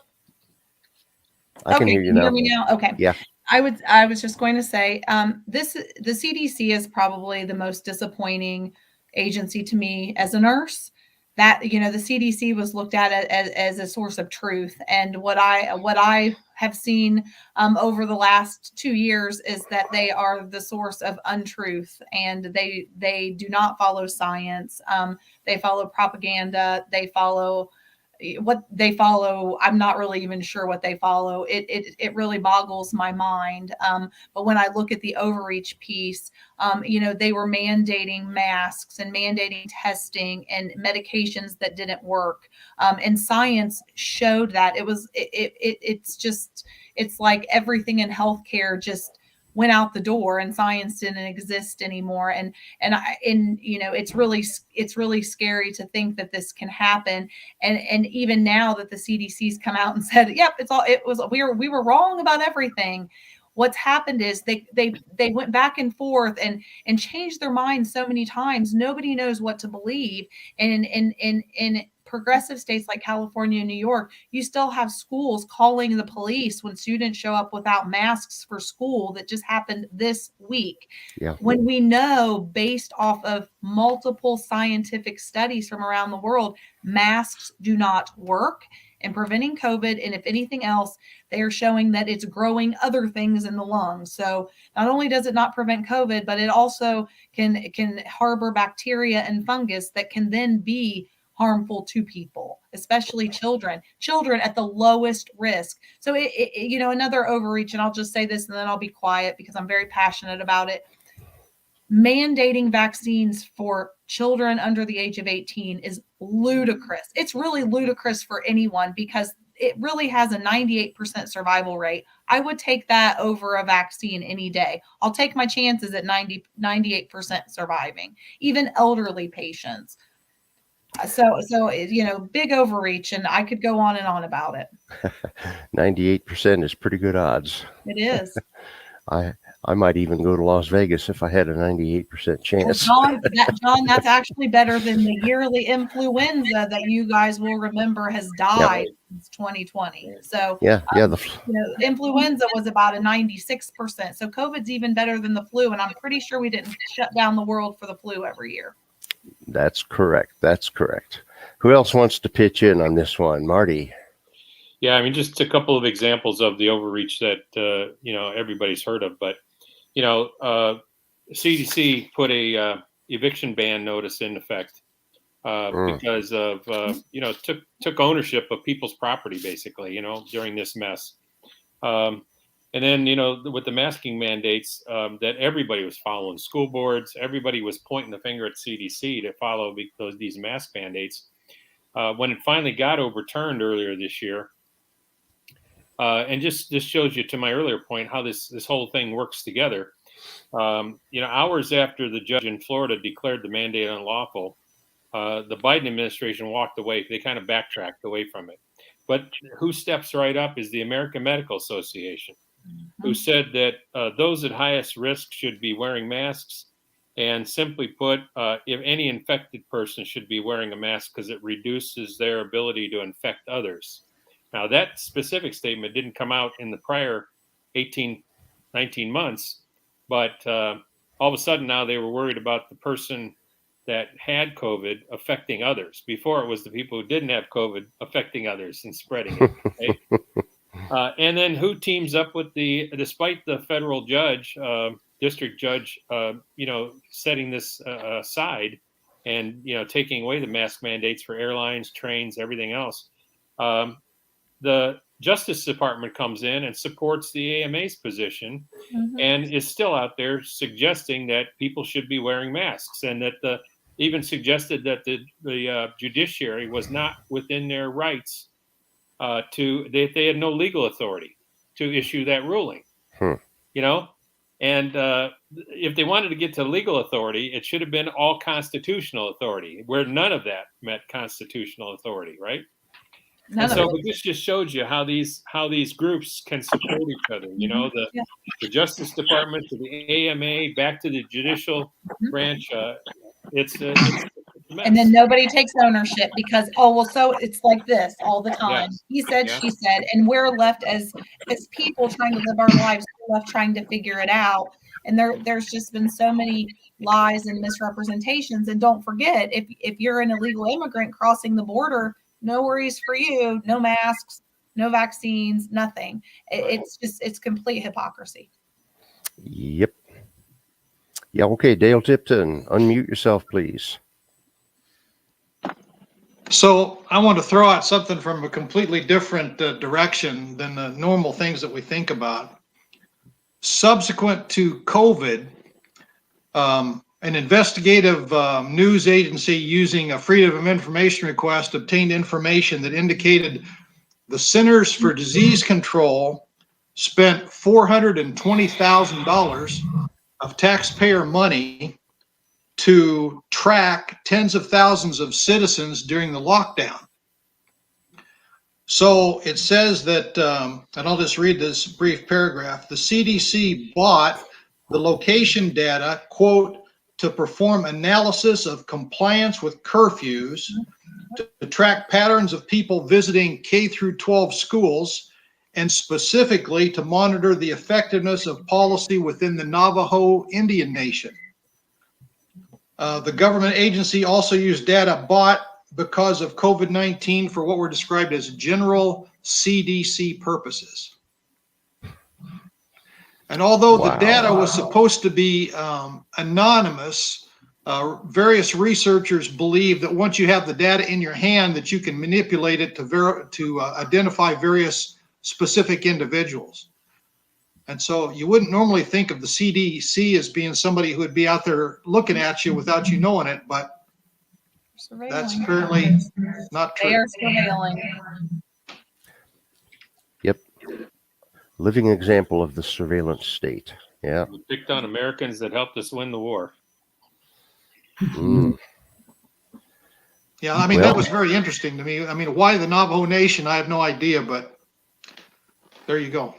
I can hear you now. Hear me now? Okay. Yeah. I was just going to say, the CDC is probably the most disappointing agency to me as a nurse. That, the CDC was looked at as a source of truth, and what I have seen over the last 2 years is that they are the source of untruth, and they do not follow science. They follow propaganda. They follow what they follow. I'm not really even sure what they follow. It really boggles my mind. But when I look at the overreach piece, they were mandating masks and mandating testing and medications that didn't work. And science showed that it's like everything in healthcare just went out the door and science didn't exist anymore. And it's really scary to think that this can happen. And even now that the CDC's come out and said, yep, we were wrong about everything. What's happened is they went back and forth and changed their minds so many times. Nobody knows what to believe. And in progressive states like California and New York, you still have schools calling the police when students show up without masks for school. That just happened this week. Yeah. When we know, based off of multiple scientific studies from around the world, masks do not work in preventing COVID. And if anything else, they are showing that it's growing other things in the lungs. So not only does it not prevent COVID, but it also can harbor bacteria and fungus that can then be harmful to people, especially children at the lowest risk. So another overreach, and I'll just say this and then I'll be quiet because I'm very passionate about it. Mandating vaccines for children under the age of 18 is ludicrous. It's really ludicrous for anyone because it really has a 98% survival rate. I would take that over a vaccine any day. I'll take my chances at 98% surviving, even elderly patients. So big overreach, and I could go on and on about it. 98% is pretty good odds. It is. I might even go to Las Vegas if I had a 98% chance. Well, John, that's actually better than the yearly influenza that you guys will remember has died since 2020. So influenza was about a 96%. So COVID's even better than the flu, and I'm pretty sure we didn't shut down the world for the flu every year. That's correct. Who else wants to pitch in on this one? Marty? Yeah, I mean, just a couple of examples of the overreach that, everybody's heard of. But CDC put a eviction ban notice in effect because of took ownership of people's property basically, during this mess. And then, with the masking mandates that everybody was following, school boards, everybody was pointing the finger at CDC to follow these mask mandates. When it finally got overturned earlier this year, and this shows you, to my earlier point, how this whole thing works together. Hours after the judge in Florida declared the mandate unlawful, the Biden administration walked away. They kind of backtracked away from it. But who steps right up is the American Medical Association, who said that those at highest risk should be wearing masks. And simply put, if any infected person should be wearing a mask because it reduces their ability to infect others. Now, that specific statement didn't come out in the prior 19 months, but all of a sudden now they were worried about the person that had COVID affecting others. Before, it was the people who didn't have COVID affecting others and spreading it. Right? And then who teams up with despite the federal judge, district judge, setting this aside and, taking away the mask mandates for airlines, trains, everything else. The Justice Department comes in and supports the AMA's position and is still out there suggesting that people should be wearing masks, and that even suggested that the judiciary was not within their rights they had no legal authority to issue that ruling. And if they wanted to get to legal authority, it should have been all constitutional authority, where none of that met constitutional authority, right? But this just shows you how these groups can support each other. The Justice Department to the AMA, back to the judicial branch. It's a mess. And then nobody takes ownership because, so it's like this all the time. Yes. He said, she said, and we're left as people trying to live our lives, we're left trying to figure it out. And there's just been so many lies and misrepresentations. And don't forget, if you're an illegal immigrant crossing the border, no worries for you, no masks, no vaccines, nothing. It's complete hypocrisy. Yep. Yeah. Okay. Dale Tipton, unmute yourself, please. So I want to throw out something from a completely different direction than the normal things that we think about. Subsequent to COVID, an investigative news agency using a Freedom of Information request obtained information that indicated the Centers for Disease Control spent $420,000 of taxpayer money to track tens of thousands of citizens during the lockdown. So it says that, and I'll just read this brief paragraph, the CDC bought the location data, quote, to perform analysis of compliance with curfews, to track patterns of people visiting K through 12 schools, and specifically to monitor the effectiveness of policy within the Navajo Indian Nation. The government agency also used data bought because of COVID-19 for what were described as general CDC purposes. And although the data was supposed to be anonymous, various researchers believe that once you have the data in your hand, that you can manipulate it to identify various specific individuals. And so you wouldn't normally think of the CDC as being somebody who would be out there looking at you without you knowing it, but that's apparently not true. They are surveilling. Yep. Living example of the surveillance state. Yeah. We picked on Americans that helped us win the war. Yeah, I mean, that was very interesting to me. I mean, why the Navajo Nation, I have no idea, but there you go.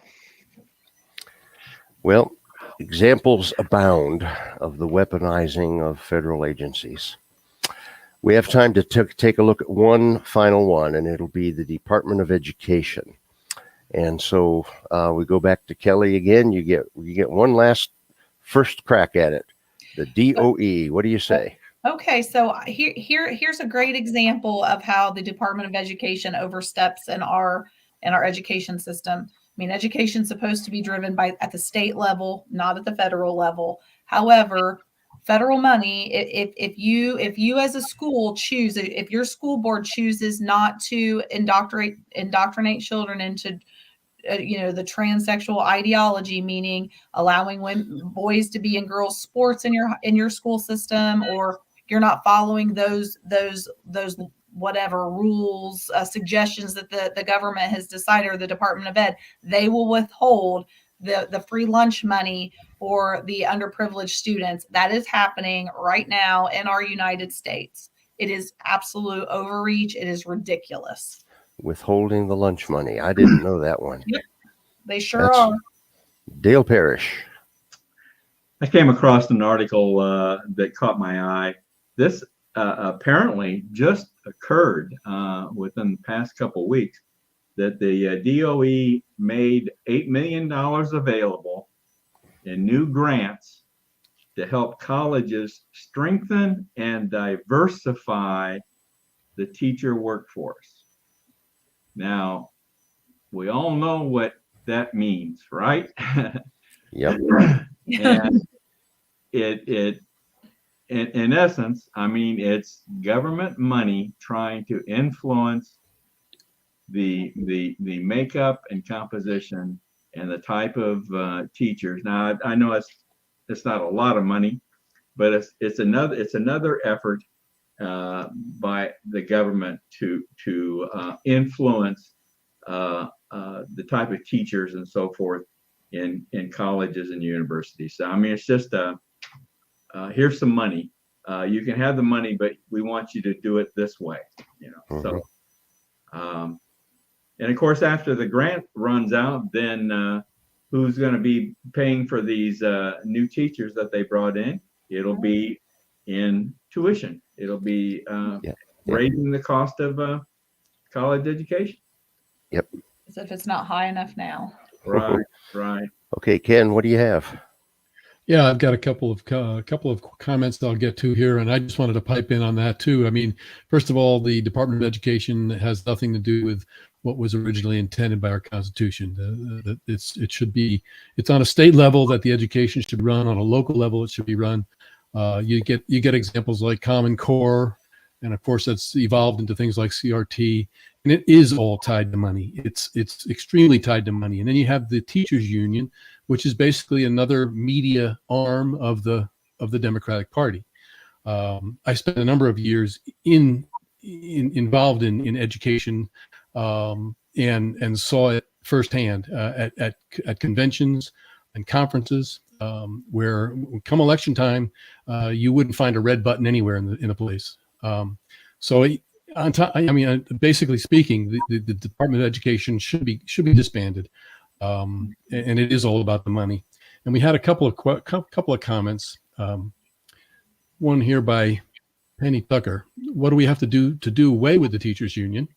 Well, examples abound of the weaponizing of federal agencies. We have time to take a look at one final one, and it'll be the Department of Education. And so we go back to Kelly again. You get one last first crack at it. The DOE. What do you say? Okay, so here's a great example of how the Department of Education oversteps in our education system. mean, education's supposed to be driven by at the state level, not at the federal level. However, federal money, if you as a school choose, if your school board chooses not to indoctrinate children into the transsexual ideology, meaning allowing boys to be in girls sports in your school system, or you're not following those whatever rules, suggestions that the government has decided, or the Department of Ed, they will withhold the free lunch money for the underprivileged students. That is happening right now in our United States. It is absolute overreach. It is ridiculous. Withholding the lunch money. I didn't know that one. Yep, they sure are. Dale Parrish. I came across an article that caught my eye. This apparently just occurred within the past couple of weeks, that the DOE made $8 million available in new grants to help colleges strengthen and diversify the teacher workforce. Now, we all know what that means, right? Yep. And it in essence, I mean, it's government money trying to influence the makeup and composition and the type of teachers. Now, I know it's not a lot of money, but it's another effort by the government to influence the type of teachers and so forth in colleges and universities. So I mean, it's just here's some money. You can have the money, but we want you to do it this way. So and of course, after the grant runs out, then who's going to be paying for these new teachers that they brought in? It'll be in tuition. It'll be raising the cost of college education. Yep. As if it's not high enough now. Right, right. Okay, Ken, what do you have? Yeah, I've got a couple of comments that I'll get to here, and I just wanted to pipe in on that too. I mean, first of all, the Department of Education has nothing to do with what was originally intended by our Constitution. It's on a state level that the education should run. On a local level, it should be run. You get examples like Common Core, and of course that's evolved into things like CRT, and it is all tied to money. It's extremely tied to money. And then you have the teachers union, which is basically another media arm of the Democratic Party. I spent a number of years involved in education, and saw it firsthand at conventions and conferences, where come election time, you wouldn't find a red button anywhere in the place. So on top, I mean, basically speaking, the Department of Education should be disbanded, and it is all about the money. And we had a couple of comments. One here by Penny Tucker. What do we have to do away with the teachers union?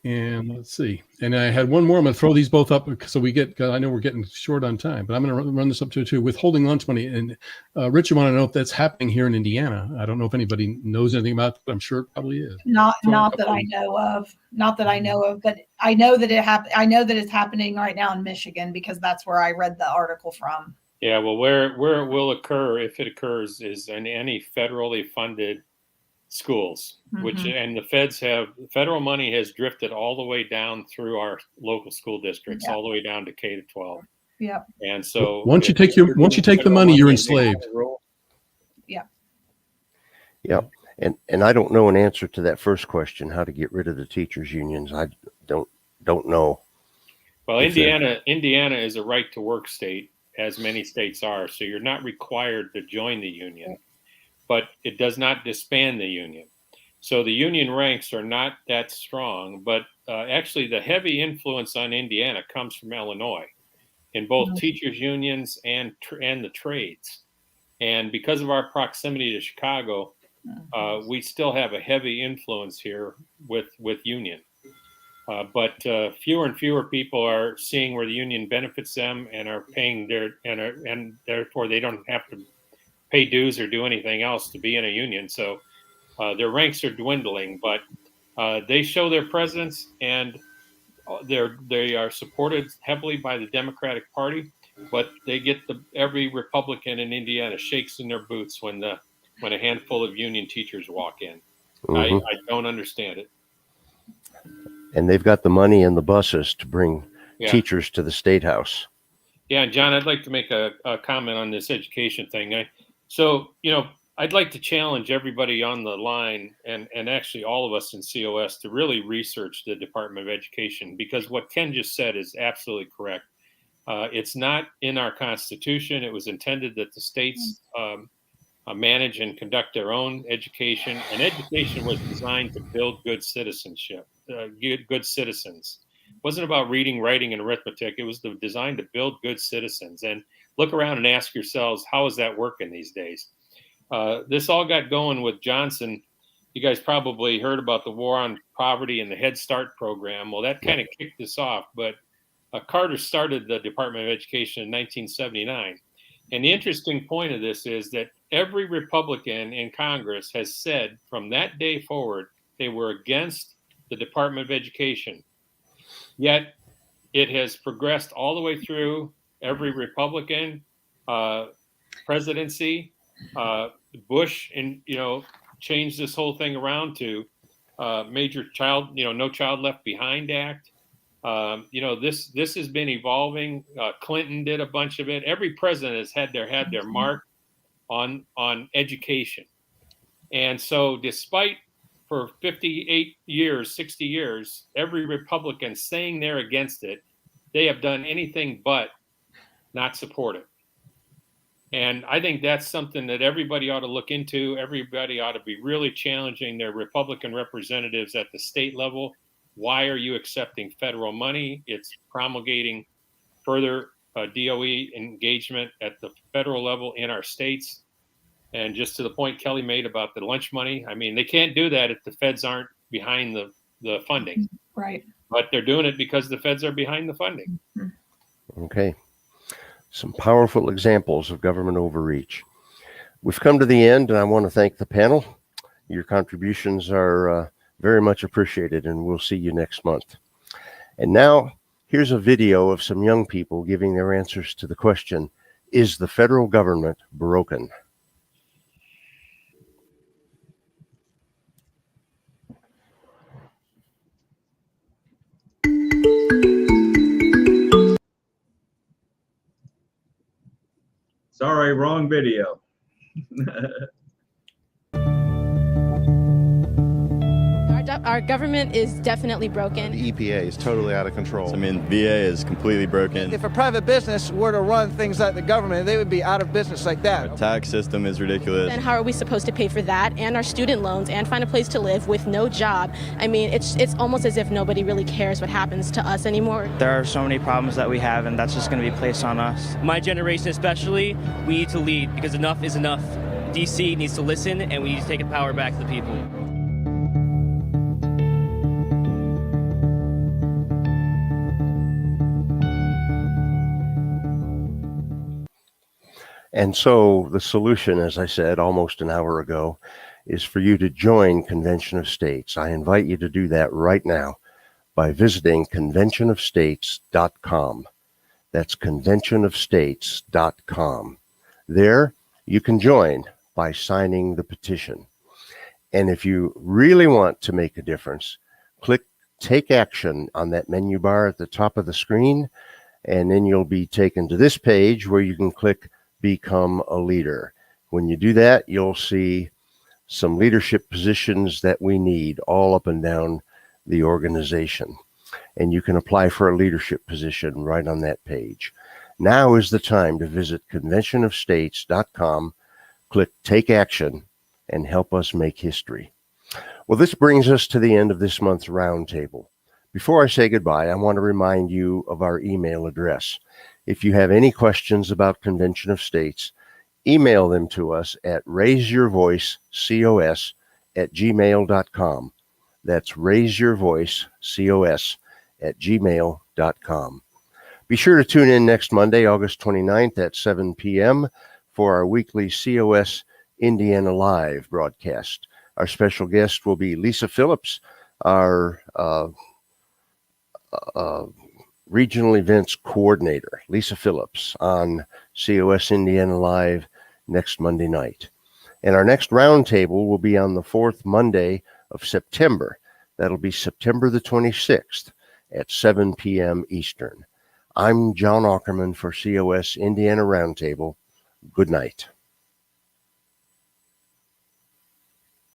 And let's see. And I had one more. I'm going to throw these both up so I know we're getting short on time, but I'm going to run this up to withholding lunch money. And Rich, you want to know if that's happening here in Indiana? I don't know if anybody knows anything about it, but I'm sure it probably is. Not that I know of. Not that I know of, but I know that I know that it's happening right now in Michigan, because that's where I read the article from. Yeah, well, where it will occur, if it occurs, is in any federally funded schools, and the federal money has drifted all the way down through our local school districts, all the way down to K to 12. Yeah. And so once you take the money, you're enslaved. Yeah. Yeah. And I don't know an answer to that first question, how to get rid of the teachers unions. I don't know. Well, Indiana is a right to work state, as many states are. So you're not required to join the union, but it does not disband the union. So the union ranks are not that strong, but actually the heavy influence on Indiana comes from Illinois in both teachers unions and the trades. And because of our proximity to Chicago, we still have a heavy influence here with union. But fewer and fewer people are seeing where the union benefits them and are paying and therefore they don't have to pay dues or do anything else to be in a union. So their ranks are dwindling, but they show their presence, and They are supported heavily by the Democratic Party, but they get every Republican in Indiana shakes in their boots when a handful of union teachers walk in. I don't understand it. And they've got the money and the buses to bring teachers to the State House. Yeah, and John, I'd like to make a comment on this education thing. I'd like to challenge everybody on the line and actually all of us in COS to really research the Department of Education, because what Ken just said is absolutely correct. It's not in our Constitution. It was intended that the states manage and conduct their own education, and education was designed to build good citizenship, good citizens. It wasn't about reading, writing, and arithmetic. It was designed to build good citizens. And look around and ask yourselves, how is that working these days? This all got going with Johnson. You guys probably heard about the war on poverty and the Head Start program. Well, that kind of kicked this off, but Carter started the Department of Education in 1979. And the interesting point of this is that every Republican in Congress has said from that day forward, they were against the Department of Education. Yet it has progressed all the way through every Republican presidency. Bush changed this whole thing around to major child, No Child Left Behind Act. This has been evolving. Clinton did a bunch of it. Every president has had their mark on education. And so despite for 58 years, 60 years, every Republican saying they're against it, they have done anything but not support it. And I think that's something that everybody ought to look into. Everybody ought to be really challenging their Republican representatives at the state level. Why are you accepting federal money? It's promulgating further DOE engagement at the federal level in our states. And just to the point Kelly made about the lunch money, I mean, they can't do that if the feds aren't behind the funding. Right. But they're doing it because the feds are behind the funding. Okay. Some powerful examples of government overreach. We've come to the end, and I want to thank the panel. Your contributions are very much appreciated, and we'll see you next month. And now, here's a video of some young people giving their answers to the question, is the federal government broken? Sorry, wrong video. Our government is definitely broken. The EPA is totally out of control. I mean, VA is completely broken. If a private business were to run things like the government, they would be out of business like that. Our tax system is ridiculous. And how are we supposed to pay for that and our student loans and find a place to live with no job? I mean, it's almost as if nobody really cares what happens to us anymore. There are so many problems that we have, and that's just going to be placed on us. My generation especially, we need to lead because enough is enough. DC needs to listen, and we need to take the power back to the people. And so the solution, as I said almost an hour ago, is for you to join Convention of States. I invite you to do that right now by visiting conventionofstates.com. That's conventionofstates.com. There you can join by signing the petition. And if you really want to make a difference, click Take Action on that menu bar at the top of the screen, and then you'll be taken to this page where you can click Become a Leader. When you do that, you'll see some leadership positions that we need all up and down the organization. And you can apply for a leadership position right on that page. Now is the time to visit conventionofstates.com, click Take Action, and help us make history. Well, this brings us to the end of this month's Roundtable. Before I say goodbye, I want to remind you of our email address. If you have any questions about Convention of States, email them to us at raiseyourvoicecos@gmail.com. That's raiseyourvoicecos@gmail.com. Be sure to tune in next Monday, August 29th at 7 p.m. for our weekly COS Indiana Live broadcast. Our special guest will be Lisa Phillips, our Regional Events Coordinator, Lisa Phillips, on COS Indiana Live next Monday night. And our next roundtable will be on the fourth Monday of September. That'll be September the 26th at 7 p.m. Eastern. I'm John Ackerman for COS Indiana Roundtable. Good night.